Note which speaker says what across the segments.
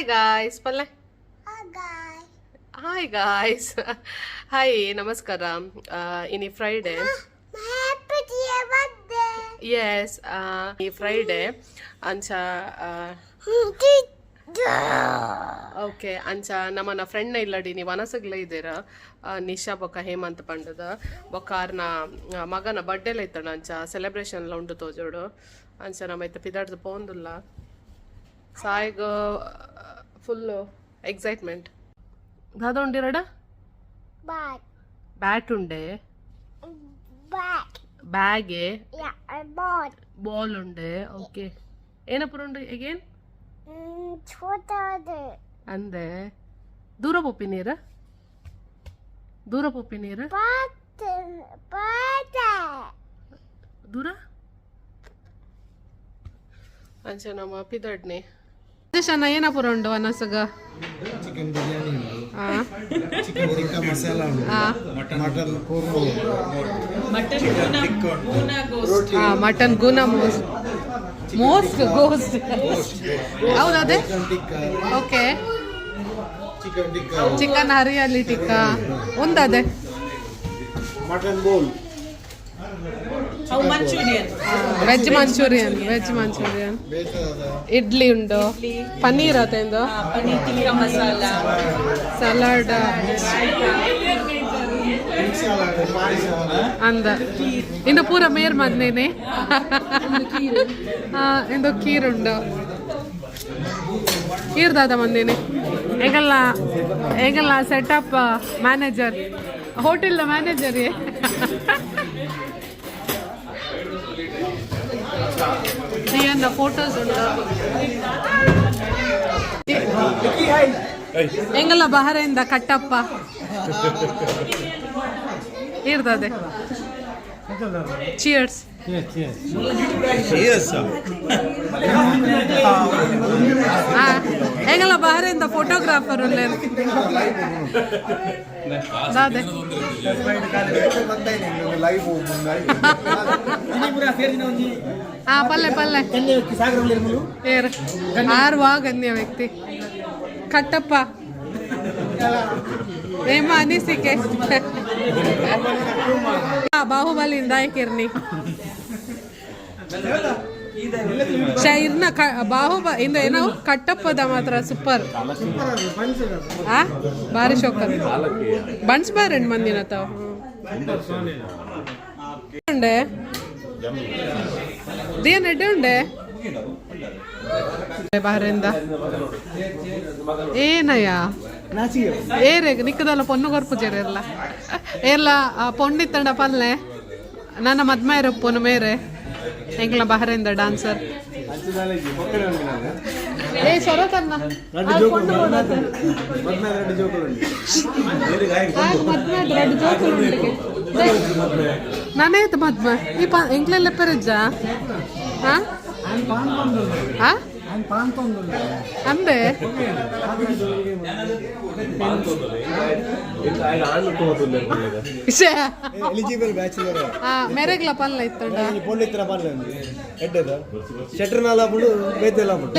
Speaker 1: guys, ಪಲ್ಲೆ.
Speaker 2: Hi guys.
Speaker 1: Hi guys. Hi, ನಮಸ್ಕಾರ. ಇನಿ ಫ್ರೈಡೆ.
Speaker 2: Happy birthday.
Speaker 1: Yes, ಈ ಫ್ರೈಡೆ ಅಂಚ ಓಕೆ ಅಂಚ ನಮ್ಮನ ಫ್ರೆಂಡ್ ಇಲ್ಲಡಿ ನೀವು ಅನಸಗ್ಲ ಇದ್ದೀರ ನಿಶಾ ಬೊಕ್ಕ ಹೇಮಂತ್ ಪಂಡದ ಬೊಕ್ಕಾರ್ನ ಮಗನ ಬರ್ಡೇಲ ಇತ್ತಣ ಅಂಚ ಸೆಲೆಬ್ರೇಷನ್ಲ ಉಂಡು ತೋಜೋಡು ಅಂಚ ನಮ್ಮ ಇತ್ತ ಪಿದಾಡ್ದು ಪೋಂದುಲ್ಲ ಸಾಯಿಗ ಫುಲ್ಲು ಎಕ್ಸೈಟ್ಮೆಂಟ್ ದಾದ ಉಂಡಿರಡ ಬ್ಯಾಟ್ ಉಂಡೆ ಬ್ಯಾಗೆ ಬಾಲ್ ಉಂಡೆ ಓಕೆ ಏನಪ್ಪರ ಉಂಡು ಅಗೇನ್ ಅಂದೆ ದೂರ ಪೋಪಿ ನೀರ ದೂರ ಅಂಚ ನಮ್ಮ ಪಿದಡ್ನಿ ಶನ ಏನಪುರ ಉಂಡು ಅನಸಗ
Speaker 3: ಚಿಕನ್ ಬಿರಿಯಾನಿ ಉಂಟು ಚಿಕನ್ ಟಿಕ್ಕಾ ಮಸಾಲಾ ಉಂಟು
Speaker 1: ಮಟನ್ ಗುನಾ ಮೋಸ್ಟ್ ಗೋಸ್ಟ್ ಹೌದದೇ ಓಕೆ ಚಿಕನ್ ಹರಿಯಾಲಿ ಟಿಕ್ಕಾ ಒಂದದೆ
Speaker 3: ಮಟನ್ ಬೋಲ್
Speaker 1: ವೆಜ್ ಮಂಚೂರಿಯನ್ ಇಡ್ಲಿ ಉಂಡು ಪನ್ನೀರ್ ಅತೆಂದು ಸಲಾಡ್ ಅಂದ ಇನ್ನು ಪೂರ ಮೇರ್ ಮದ್ನೇನೆ ಇಂದು ಕೀರುಂಡು ಕೀರ್ದಾದ ಮಂದಿನಿ ಎಂಗಲ್ಲ ಸೆಟಪ್ ಮ್ಯಾನೇಜರ್ ಹೋಟೆಲ್ ಮ್ಯಾನೇಜರ್ ದಿಯನ್ನ ಫೋಟೋಸ್ ಉಂಟು ಎಂಗಲ್ಲ ಬಹರೆಯಿಂದ ಕಟ್ಟಪ್ಪ ಇರ್ತದೆ ಚಿಯರ್ಸ್ ಎಂಗಲ್ಲ ಬಹರೆಯಿಂದ ಫೋಟೋಗ್ರಾಫರ್ ಉಳ್ಳೆ ದಾದೆ ಪಲ್ಲೆ ಆರ್ವಾ ಗಣ್ಯ ವ್ಯಕ್ತಿ ಕಟ್ಟಪ್ಪ ಏಮ ಅನಿಸಿಕೆ ಬಾಹುಬಲಿಯಿಂದ ಆಯ್ಕಿರ್ನಿ ಶೈರ್ನ ಇಂದ ಏನೋ ಕಟ್ಟಪ್ಪದ ಮಾತ್ರ ಸೂಪರ್ ಬಾರಿ ಶೋಕರ್ ಬಣ್ಸ್ ಬಾರೆಂಡ್ ಮಂದಿನ ತಾವ ಉಂಡೆ ದಿಯನ್ ಎಡ್ಡೆ ಉಂಡೆ ಬಾರಿಂದ ಏನಯ್ಯ ಏರೆ ನಿಕ್ಕದಲ್ಲ ಪೊನ್ನು ಕೊರ್ಪುಜೆರೆಲ್ಲ ಎಲ್ಲ ಪೊಂಡಿತ್ತಂಡ ಪಲ್ಲೆ ನನ್ನ ಮದ್ಮೇರೆ ಪೊನ್ನು ಮೇರೆ ಎಂಕ್ಲ ಬಹರಿಂದ ಡಾನ್ಸರ್ ಏ ಸೊರತನ್ನ ನಾನೇ ಮದ್ಮ ಈ ಎಂಕ್ಲೆಲ್ಲ ಪೆರಜ್ಜ ಅಂದೆ
Speaker 3: ಎಲಿಜಿಬಲ್ ಬ್ಯಾಚುಲರ್
Speaker 1: ಮೆರೆಗ್ಲ ಪಲ್ಲ ಇತ್ತಂಡ
Speaker 3: ಪೊಳ್ಳಿತ್ರ ಪಲ್ಲ ಎಡ್ಡದ ಶೆಟ್ರನಾಲ ಬಿಡು ಬೇತೆಲ್ಲ ಬಿಡು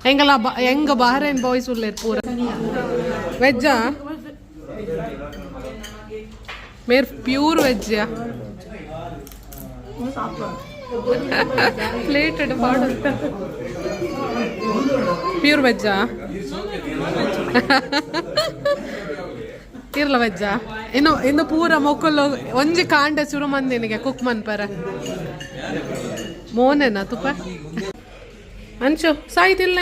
Speaker 1: ಹೆಂಗಲ್ಲ ಹೆಂಗ ಬಹರೇನ್ ಬಾಯ್ಸ್ ಉಳ್ಳೇರ್ ಪೂರ ವೆಜ್ಜಾ ಮೇರ್ ಪ್ಯೂರ್ ವೆಜ್ ಪ್ಲೇಟೆಡ್ ಮಾಡುತ್ತ ಪ್ಯೂರ್ ವೆಜ್ಜಾ ಇರ್ಲ ವೆಜ್ಜಾ ಇನ್ನು ಪೂರ ಮೊಕ್ಕಲು ಒಂಜಿ ಕಾಂಡೆ ಚುರು ಮಂದಿನಿಗೆ ಕುಕ್ ಮನ್ಪರ ಮೋನೆನಾ ತುಪ್ಪ ಅಂಚು ಸಾಯ್ತಿಲ್ಲ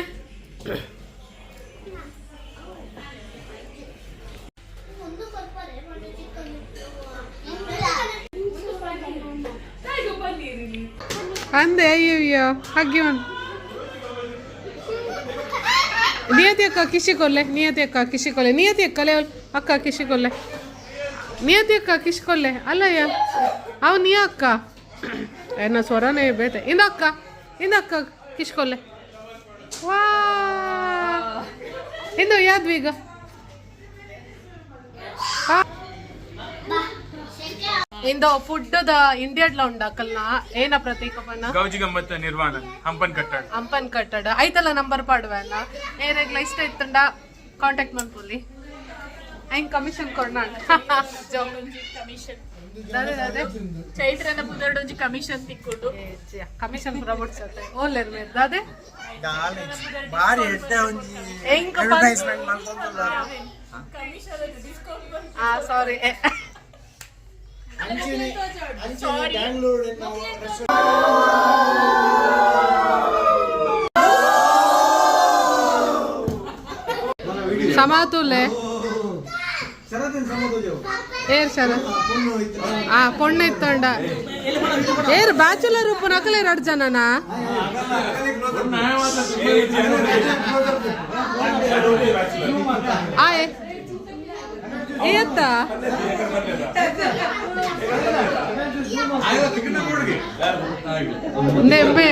Speaker 1: ಅಂದೆ ಅಯ್ಯಯ್ಯೋ ಹಾಗೆ ನಿಯತಿ ಅಕ್ಕ ಕಿಶಿಕೊಲ್ಲೆ ನಿಯತಿ ಅಕ್ಕಲೆ ಅಕ್ಕ ಕಿಶಿಕೊಲ್ಲೆ ನಿಯತಿ ಅಕ್ಕ ಕಿಶಿಕೊಲ್ಲೆ ಅಲ್ಲಯ್ಯ ಅವು ನೀ ಅಕ್ಕ ಎನ್ನ ಸ್ವರನೇ ಬೇತೆ ಇಂದಕ್ಕ ಕಿಶಿಕೊಲ್ಲೆ ವಾ ಇಂದು ಯಾದ್ವೀಗ ಇಂದು ಫುಡ್ ಇಂಡಿಯಾಡ್ಲ ಉಂಡಾಕಲ್ನ ಏನ ಪ್ರತೀಕ ಪನ್ನ
Speaker 4: ಗೌಜಿ ಗಮ್ಮತ್ ನಿರ್ವಾಣ
Speaker 1: ಹಂಪನ್ ಕಟ್ಟಡ ಐತಲ್ಲ ನಂಬರ್ ಪಾಡುವಲ್ಲ ಏರೆಗ್ಲ ಇಷ್ಟ ಇತ್ತಂಡ ಕಾಂಟ್ಯಾಕ್ಟ್ ಮಾಡ್ಕೊಳ್ಳಿ ಹೆಂಗ್ ಕಮಿಷನ್ ಕೊಡ್ನ
Speaker 5: ಚೈತ್ರನ ಬುದರ್ಡೊಂಜಿ ಕಮಿಷನ್ ತಿಕ್ಕೊಂಡು
Speaker 1: ಕಮಿಷನ್ ಪೂರ ಬಿಡ್ಸತ್ತೆ ಓಲೇರ್ ಮೇರ್ ದಾದೆ
Speaker 3: ಬಾರಿ ಎಡ್ಡೆ ಒಂಜಿ
Speaker 1: ಹೆಂಗ್
Speaker 3: ಅಡ್ವರ್ಟೈಸ್ಮೆಂಟ್ ಮಾಡ್ಕೊಂಡ್ರಲ್ಲ
Speaker 1: ಸಾರಿ
Speaker 3: ಅಂಚಿನಿ ಬ್ಯಾಂಗ್ಳೂರ್
Speaker 1: ಸಮಾತುಲೆ ಏರ್ ಸರ ಪೊಣ್ಣ ಇತ್ತಂಡ ಏರ್ ಬ್ಯಾಚುಲರ್ ಉಪ್ಪು ನಕಲೆ 2 ಜನನಾ ಆಯ್ ಏತ್ತ ನೆಂಬೆ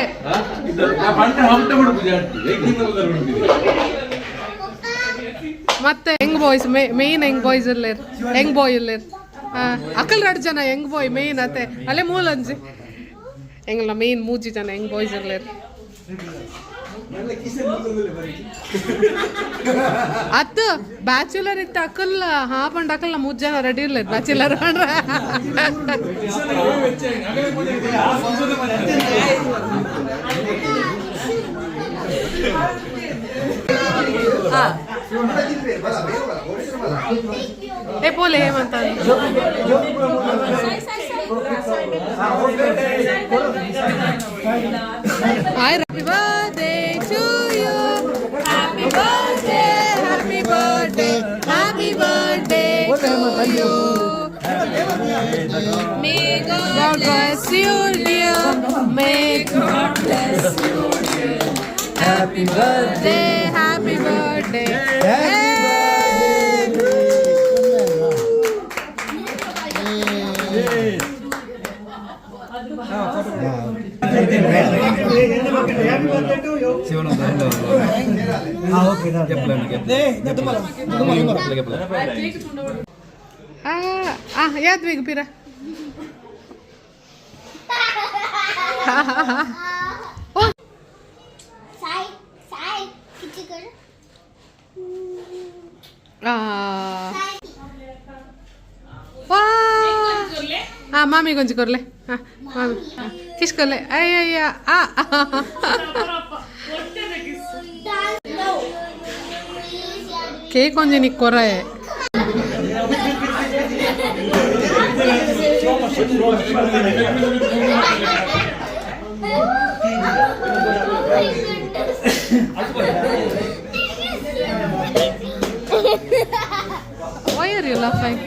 Speaker 1: ಮತ್ತೆ ಯಂಗ್ ಬಾಯ್ಸ್ ಮೇನ್ ಯಂಗ್ ಬಾಯ್ಸ್ ಇರ್ಲೇರ್ ಯಂಗ್ ಬಾಯ್ ಇರ್ಲೇರ್ ಅಕಲ್ 2 ಜನ ಯಂಗ್ ಬಾಯ್ ಮೇನ್ ಅತ್ತೆ ಅಲ್ಲೇ ಮೂಲಂಜಿ ಹೆಂಗಲ್ಲ ಮೇನ್ 3 ಜನ ಯಂಗ್ ಬಾಯ್ಸ್ ಇರ್ಲೇರ್ ಅತ್ತು ಬ್ಯಾಚುಲರ್ ಇತ್ತು ಅಕಲ್ಲ ಹಾಪಂಡ್ ಅಕಲ್ಲ 3 ಜನ ರೆಡಿ ಇರ್ಲೇರ್ ಬ್ಯಾಚುಲರ್ ए बोले Hemant happy birthday to you happy birthday happy birthday happy birthday to you may God bless you dear may God bless you dear happy birthday happy birthday याद वेग पिरा हाँ मामी गुंजी कर ले हाँ मामी किस कर ले अय्या केक ಒಂಜಿ ನಿಕ್ಕೊರೆ Why are you laughing?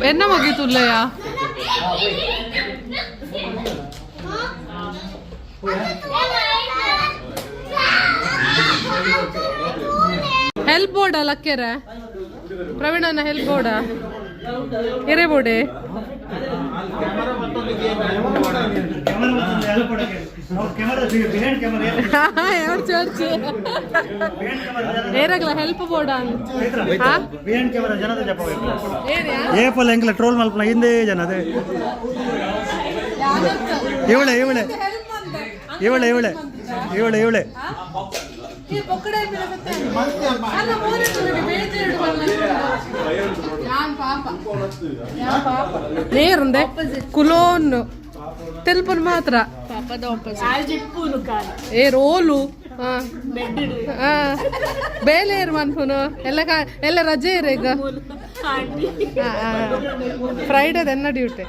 Speaker 1: ಎನ್ನ ಮುಗೀತುಲ್ಲಯ್ಯ ಹೆಲ್ಪ್ ಬೋರ್ಡ್ ಲಕ್ಕೆರ ಪ್ರವೀಣನ ಹೆಲ್ಪ್ ಬೋರ್ಡ ಎರೆ ಬೋರ್ಡೆ ಹೆಲ್ಪ್ ಬೋರ್ಡ
Speaker 6: ಏಪಲ್ ಎಂಕ್ಲ ಟ್ರೋಲ್ ಮಲ್ಪನ ಹಿಂದೆ ಜನ ಅದೇ ಇವಳೆ ಇವಳೆ ಇವಳೆ ಇವಳೆ ಇವಳೆ ಇವಳೆ
Speaker 1: నేరుందే కులోన్ తెలుపును మాత్ర
Speaker 5: ಜೆಪ್ಪುನು ಕಾಲಿ
Speaker 1: ఏ రోలు ಬೇಲೇರು ಮನ್ಪುನು ಎಲ್ಲ ರಜೆ ಇರ ಈಗ ಫ್ರೈಡೇ ಎನ್ನ ಡ್ಯೂಟಿ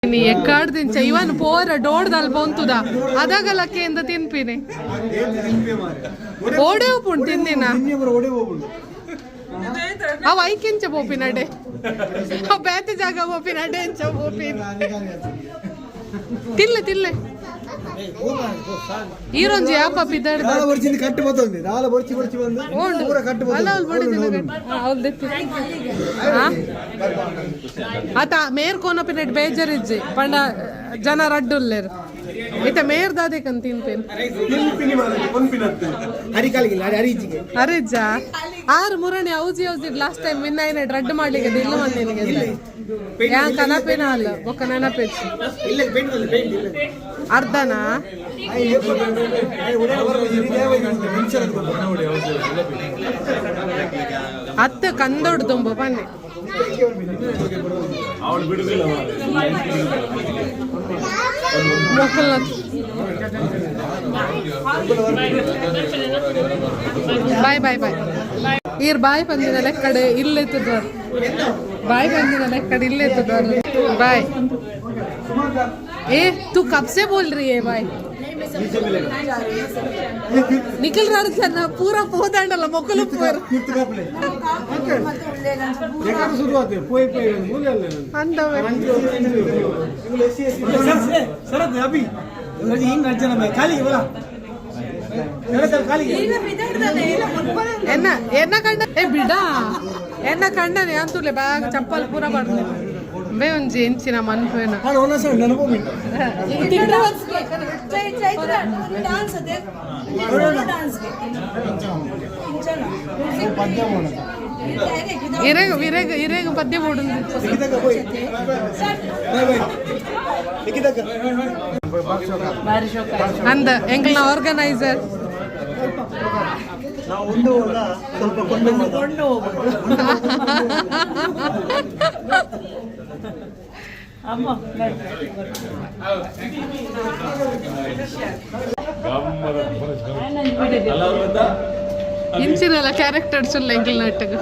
Speaker 1: ನೀ ಎಕ್ಕಾಡ್ ತಿಂಚ ಇವನ್ ಪೋರ ಡೋಡ್ದಲ್ ಬಂತುದ ಅದಾಗಲಕ್ಕೆಯಿಂದ ತಿನ್ಪಿನಿ ಓಡೆ ಹೋಗ್ಪುಂಡು ತಿಂದಿನ ಅವ ಐಕೆಂಚ ಬೋಪಿನಡೆ ಬೇತೆ ಜಾಗ ಬೋಪಿನಡೆ ಎಂಚ ಬೋಪಿನ ತಿಲ್ಲೆ ತಿಲ್ಲೆ ఈరోజు యాప పిద్దాడు
Speaker 3: దాల పొడిచింది కట్టిపోతుంది దాల పొడిచి ಬಂದು ಪೂರ ಕಟ್ಟಿపోతుంది
Speaker 1: ಆತ ಮೇರ್ ಕೋನ ಪಿನೆಟ್ ಬೇಜಾರಿಜ್ಜಿ ಪಂಡ ಜನ ರಡ್ಡುಲ್ಲೇರು ಇತ ಮೇರ್ ದಾದೆ ಕನ್ ತಿನ್ಪೇನ್ ಅರಿಜ್ಜ ಆರು ಮುರಣಿ ಔಜಿ ಲಾಸ್ಟ್ ಟೈಮ್ ವಿನ್ ಆಯ್ನ ರಡ್ ಮಾಡ್ಲಿಕ್ಕೆ ಇಲ್ಲ ಮಂದಿನಿಗೆ ಯಾ ಕನಪೇನ ಅಲ್ಲ ಒಕ್ಕ ನೆನಪೇಚ್ಚು ಅರ್ಧನಾ ಅತ್ತ ಕಂದೊಡ್ಡು ತುಂಬ ಬನ್ನಿ ಮೊಕ್ಕಲ್ ಬಾಯ್ ಬಾಯ್ ಬಾಯ್ ಈರ್ ಬಾಯ್ ಬಂದಿನ ಲೆಕ್ಕಡೆ ಇಲ್ಲೆತ್ತದವ್ರು ಬಾಯ್ ಬಂದಿನ ಲೆಕ್ಕಡೆ ಇಲ್ಲೆತ್ತದವ್ರು ಬಾಯ್ ए तू कब से बोल रही है भाई निकल रहा है पूरा पोदांडला मोकलू पर ಎನ್ನ ಕಂಡ ಏ ಬಿಡ ಎನ್ನ ಕಂಡನೆ ಅಂತೂಲೆ ಬ್ಯಾಗ್ ಚಪ್ಪಲ್ ಪೂರ ಮಾಡ್ದೆ ಬೇ ಒಂಜಿ ಎಂಚಿನ ಮನ್ಪೇನ ಇರೇಗ ಇರೇಗ ಇರೇಗ ಪದ್ಯ ಬೋಡು ಅಂದ ಎಂಗ್ಲ ಆರ್ಗನೈಸರ್
Speaker 3: ಸ್ವಲ್ಪ ಕೊಂಡು
Speaker 1: ಇಂಚಿನಲ್ಲ ಕ್ಯಾರೆಕ್ಟರ್ಸ್ ಇಲ್ಲ ಎಂಗ್ಲ ನಾಟಕ